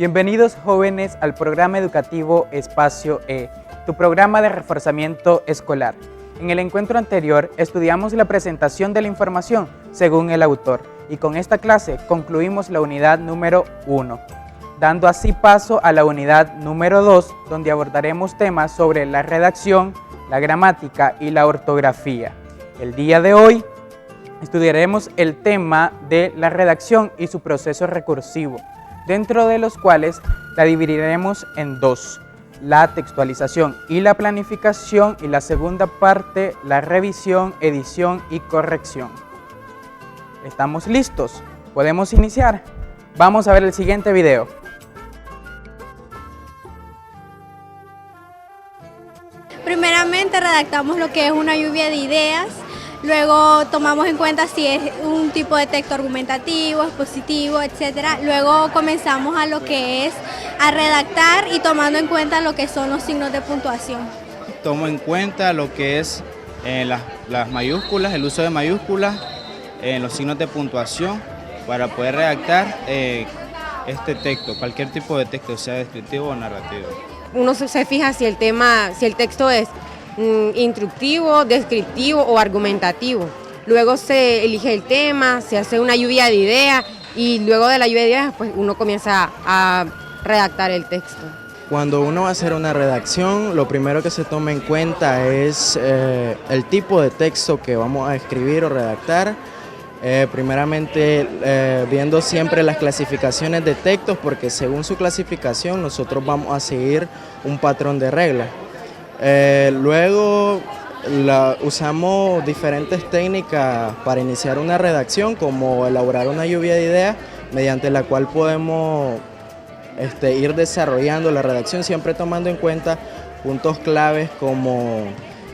Bienvenidos jóvenes al programa educativo Espacio E, tu programa de reforzamiento escolar. En el encuentro anterior estudiamos la presentación de la información según el autor y con esta clase concluimos la unidad número 1, dando así paso a la unidad número 2, donde abordaremos temas sobre la redacción, la gramática y la ortografía. El día de hoy estudiaremos el tema de la redacción y su proceso recursivo, dentro de los cuales la dividiremos en dos: la textualización y la planificación, y la segunda parte, la revisión, edición y corrección. ¿Estamos listos? ¿Podemos iniciar? Vamos a ver el siguiente video. Primeramente redactamos lo que es una lluvia de ideas, luego tomamos en cuenta si es un tipo de texto argumentativo, expositivo, etc. Luego comenzamos a lo que es a redactar y tomando en cuenta lo que son los signos de puntuación. Tomo en cuenta lo que es las mayúsculas, el uso de mayúsculas, los signos de puntuación para poder redactar este texto, cualquier tipo de texto, sea descriptivo o narrativo. Uno se fija si el texto es instructivo, descriptivo o argumentativo. Luego se elige el tema, se hace una lluvia de ideas y luego de la lluvia de ideas pues uno comienza a redactar el texto. Cuando uno va a hacer una redacción, lo primero que se toma en cuenta es el tipo de texto que vamos a escribir o redactar. Primeramente viendo siempre las clasificaciones de textos, porque según su clasificación nosotros vamos a seguir un patrón de reglas. Luego usamos diferentes técnicas para iniciar una redacción, como elaborar una lluvia de ideas mediante la cual podemos ir desarrollando la redacción, siempre tomando en cuenta puntos claves como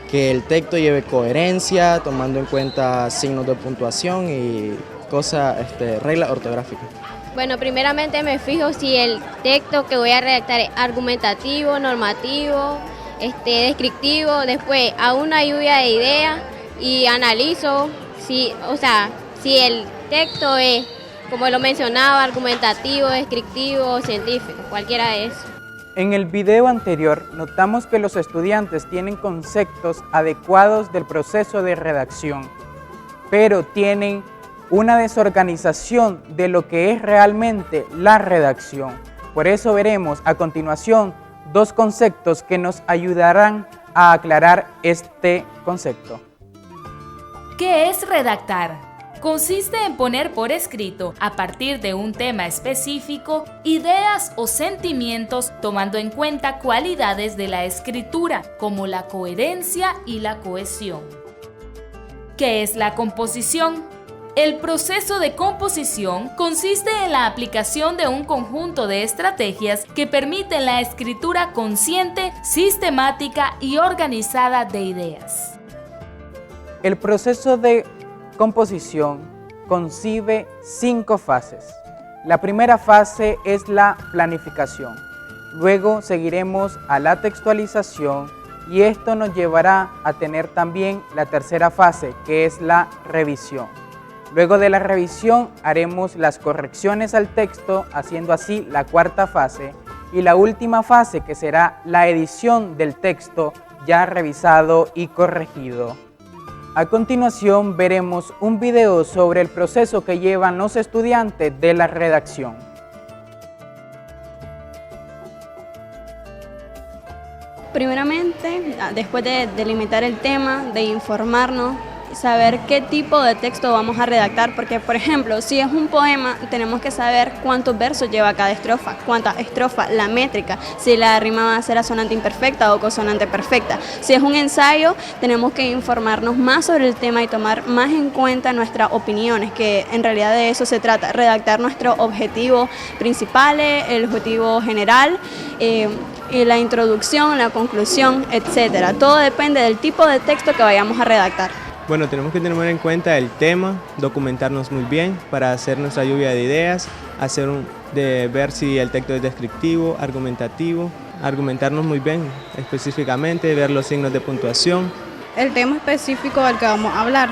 que el texto lleve coherencia, tomando en cuenta signos de puntuación y reglas ortográficas. Bueno, primeramente me fijo si el texto que voy a redactar es argumentativo, normativo, descriptivo. Después hago una lluvia de ideas y analizo si el texto es, como lo mencionaba, argumentativo, descriptivo o científico, cualquiera de esos. En el video anterior notamos que los estudiantes tienen conceptos adecuados del proceso de redacción, pero tienen una desorganización de lo que es realmente la redacción. Por eso veremos a continuación dos conceptos que nos ayudarán a aclarar este concepto. ¿Qué es redactar? Consiste en poner por escrito, a partir de un tema específico, ideas o sentimientos tomando en cuenta cualidades de la escritura, como la coherencia y la cohesión. ¿Qué es la composición? El proceso de composición consiste en la aplicación de un conjunto de estrategias que permiten la escritura consciente, sistemática y organizada de ideas. El proceso de composición concibe 5 fases. La primera fase es la planificación. Luego seguiremos a la textualización y esto nos llevará a tener también la tercera fase, que es la revisión. Luego de la revisión haremos las correcciones al texto, haciendo así la cuarta fase, y la última fase, que será la edición del texto ya revisado y corregido. A continuación veremos un video sobre el proceso que llevan los estudiantes de la redacción. Primeramente, después de delimitar el tema, de informarnos, saber qué tipo de texto vamos a redactar, porque por ejemplo, si es un poema, tenemos que saber cuántos versos lleva cada estrofa, cuántas estrofas, la métrica, si la rima va a ser asonante imperfecta o consonante perfecta. Si es un ensayo, tenemos que informarnos más sobre el tema y tomar más en cuenta nuestras opiniones, que en realidad de eso se trata, redactar nuestros objetivos principales, el objetivo general, y la introducción, la conclusión, etcétera. Todo depende del tipo de texto que vayamos a redactar. Bueno, tenemos que tener en cuenta el tema, documentarnos muy bien para hacer nuestra lluvia de ideas, ver si el texto es descriptivo, argumentativo, argumentarnos muy bien específicamente, ver los signos de puntuación. El tema específico del que vamos a hablar.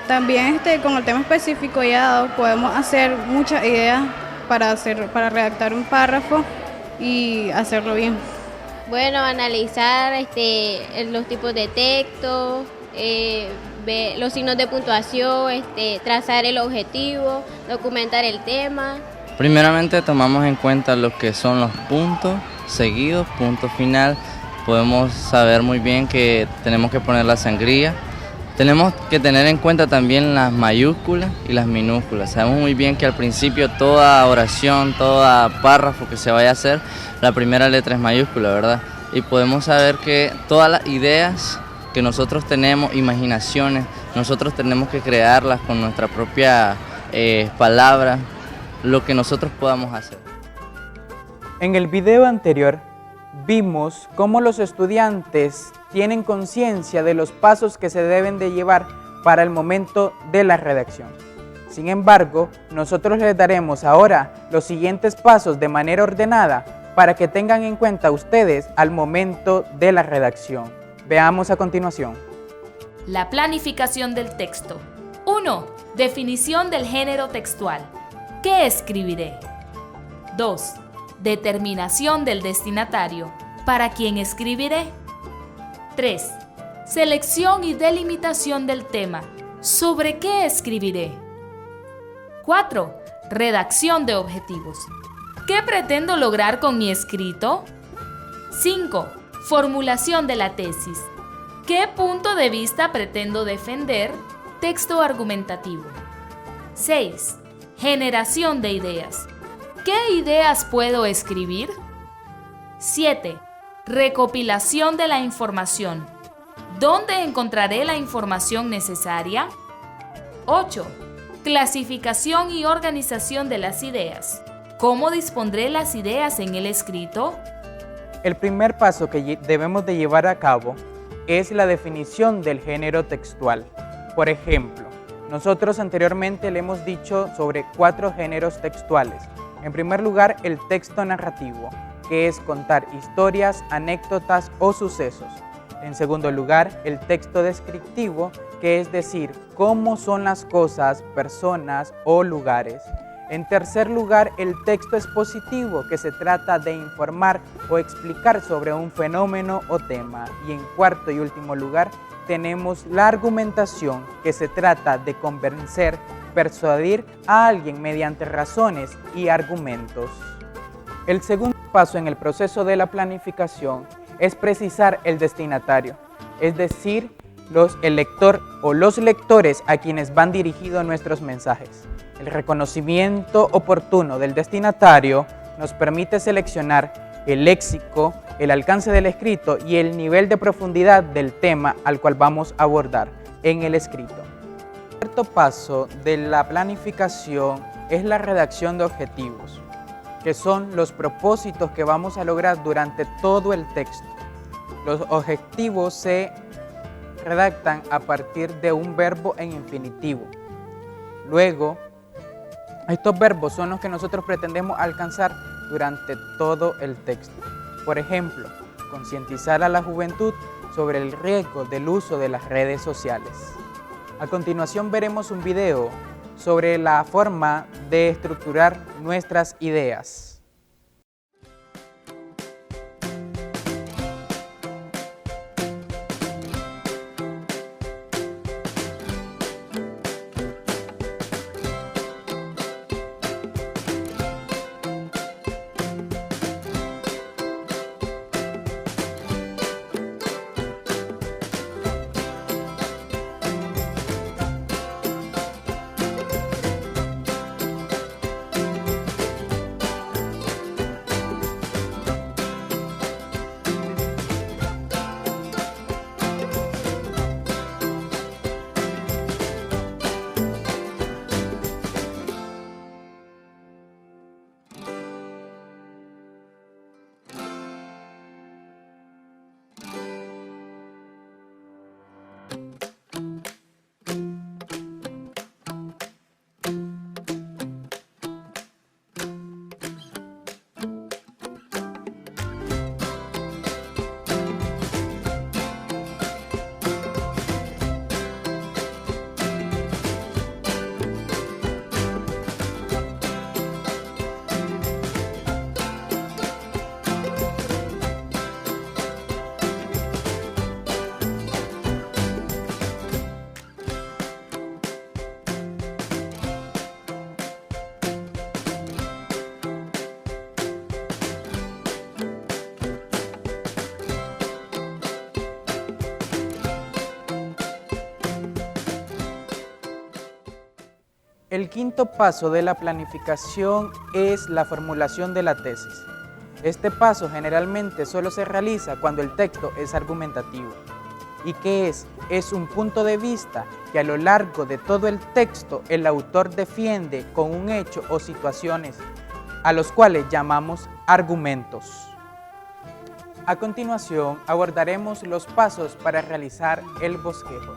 También con el tema específico ya dado podemos hacer muchas ideas para redactar un párrafo y hacerlo bien? Bueno, analizar los tipos de texto, ver los signos de puntuación, trazar el objetivo, documentar el tema. Primeramente tomamos en cuenta lo que son los puntos seguidos, punto final. Podemos saber muy bien que tenemos que poner la sangría. Tenemos que tener en cuenta también las mayúsculas y las minúsculas. Sabemos muy bien que al principio toda oración, todo párrafo que se vaya a hacer, la primera letra es mayúscula, ¿verdad? Y podemos saber que todas las ideas que nosotros tenemos, imaginaciones, nosotros tenemos que crearlas con nuestra propia palabra, lo que nosotros podamos hacer. En el video anterior vimos cómo los estudiantes tienen conciencia de los pasos que se deben de llevar para el momento de la redacción. Sin embargo, nosotros les daremos ahora los siguientes pasos de manera ordenada para que tengan en cuenta ustedes al momento de la redacción. Veamos a continuación. La planificación del texto. 1. Definición del género textual. ¿Qué escribiré? 2. Determinación del destinatario. ¿Para quién escribiré? 3. Selección y delimitación del tema. ¿Sobre qué escribiré? 4. Redacción de objetivos. ¿Qué pretendo lograr con mi escrito? 5. Formulación de la tesis. ¿Qué punto de vista pretendo defender? Texto argumentativo. 6. Generación de ideas. ¿Qué ideas puedo escribir? 7. Recopilación de la información. ¿Dónde encontraré la información necesaria? 8. Clasificación y organización de las ideas. ¿Cómo dispondré las ideas en el escrito? El primer paso que debemos de llevar a cabo es la definición del género textual. Por ejemplo, nosotros anteriormente le hemos dicho sobre 4 géneros textuales. En primer lugar, el texto narrativo, que es contar historias, anécdotas o sucesos. En segundo lugar, el texto descriptivo, que es decir, cómo son las cosas, personas o lugares. En tercer lugar, el texto expositivo, que se trata de informar o explicar sobre un fenómeno o tema. Y en cuarto y último lugar, tenemos la argumentación, que se trata de convencer, persuadir a alguien mediante razones y argumentos. El segundo paso en el proceso de la planificación es precisar el destinatario, es decir, el lector o los lectores a quienes van dirigidos nuestros mensajes. El reconocimiento oportuno del destinatario nos permite seleccionar el léxico, el alcance del escrito y el nivel de profundidad del tema al cual vamos a abordar en el escrito. El cuarto paso de la planificación es la redacción de objetivos, que son los propósitos que vamos a lograr durante todo el texto. Los objetivos se redactan a partir de un verbo en infinitivo. Luego, estos verbos son los que nosotros pretendemos alcanzar durante todo el texto. Por ejemplo, concientizar a la juventud sobre el riesgo del uso de las redes sociales. A continuación veremos un video sobre la forma de estructurar nuestras ideas. El quinto paso de la planificación es la formulación de la tesis. Este paso generalmente solo se realiza cuando el texto es argumentativo. ¿Y qué es? Es un punto de vista que a lo largo de todo el texto el autor defiende con un hecho o situaciones, a los cuales llamamos argumentos. A continuación abordaremos los pasos para realizar el bosquejo.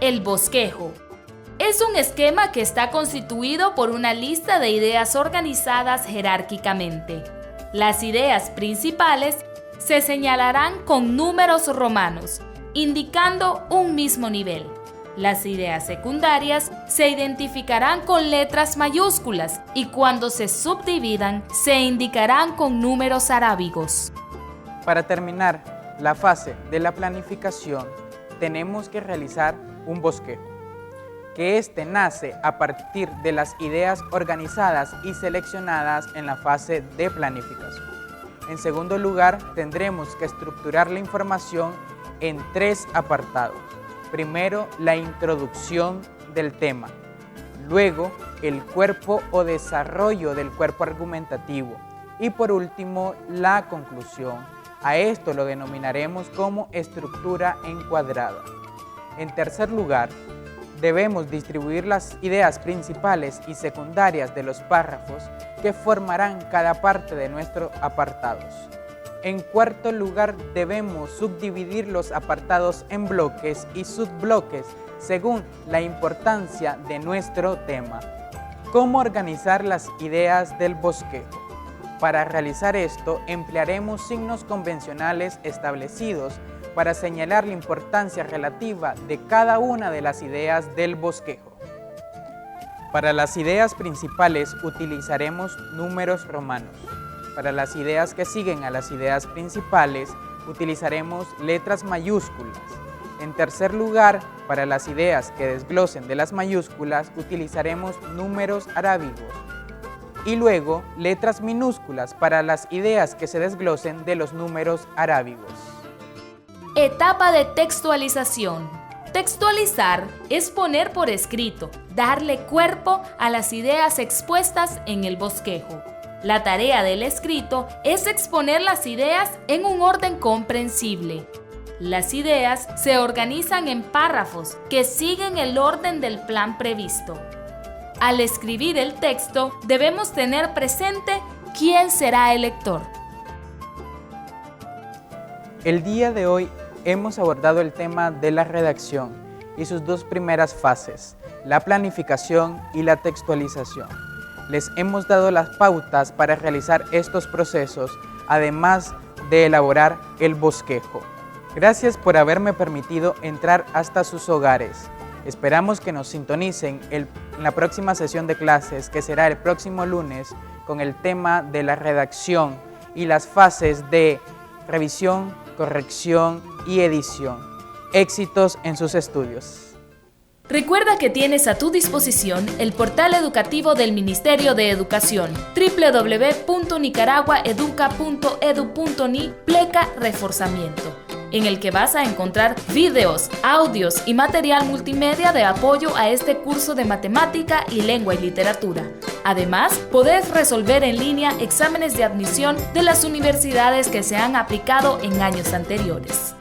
El bosquejo es un esquema que está constituido por una lista de ideas organizadas jerárquicamente. Las ideas principales se señalarán con números romanos, indicando un mismo nivel. Las ideas secundarias se identificarán con letras mayúsculas y cuando se subdividan se indicarán con números arábigos. Para terminar la fase de la planificación, tenemos que realizar un bosquejo, que este nace a partir de las ideas organizadas y seleccionadas en la fase de planificación. En segundo lugar, tendremos que estructurar la información en 3 apartados. Primero, la introducción del tema. Luego, el cuerpo o desarrollo del cuerpo argumentativo. Y por último, la conclusión. A esto lo denominaremos como estructura encuadrada. En tercer lugar, debemos distribuir las ideas principales y secundarias de los párrafos que formarán cada parte de nuestros apartados. En cuarto lugar, debemos subdividir los apartados en bloques y subbloques según la importancia de nuestro tema. ¿Cómo organizar las ideas del bosquejo? Para realizar esto, emplearemos signos convencionales establecidos para señalar la importancia relativa de cada una de las ideas del bosquejo. Para las ideas principales utilizaremos números romanos. Para las ideas que siguen a las ideas principales utilizaremos letras mayúsculas. En tercer lugar, para las ideas que desglosen de las mayúsculas utilizaremos números arábigos. Y luego letras minúsculas para las ideas que se desglosen de los números arábigos. Etapa de textualización. Textualizar es poner por escrito, darle cuerpo a las ideas expuestas en el bosquejo. La tarea del escrito es exponer las ideas en un orden comprensible. Las ideas se organizan en párrafos que siguen el orden del plan previsto. Al escribir el texto, debemos tener presente quién será el lector. El día de hoy hemos abordado el tema de la redacción y sus 2 primeras fases, la planificación y la textualización. Les hemos dado las pautas para realizar estos procesos, además de elaborar el bosquejo. Gracias por haberme permitido entrar hasta sus hogares. Esperamos que nos sintonicen en la próxima sesión de clases, que será el próximo lunes, con el tema de la redacción y las fases de revisión, corrección y edición. Éxitos en sus estudios. Recuerda que tienes a tu disposición el portal educativo del Ministerio de Educación, www.nicaraguaeduca.edu.ni/reforzamiento, en el que vas a encontrar videos, audios y material multimedia de apoyo a este curso de matemática y lengua y literatura. Además, podés resolver en línea exámenes de admisión de las universidades que se han aplicado en años anteriores.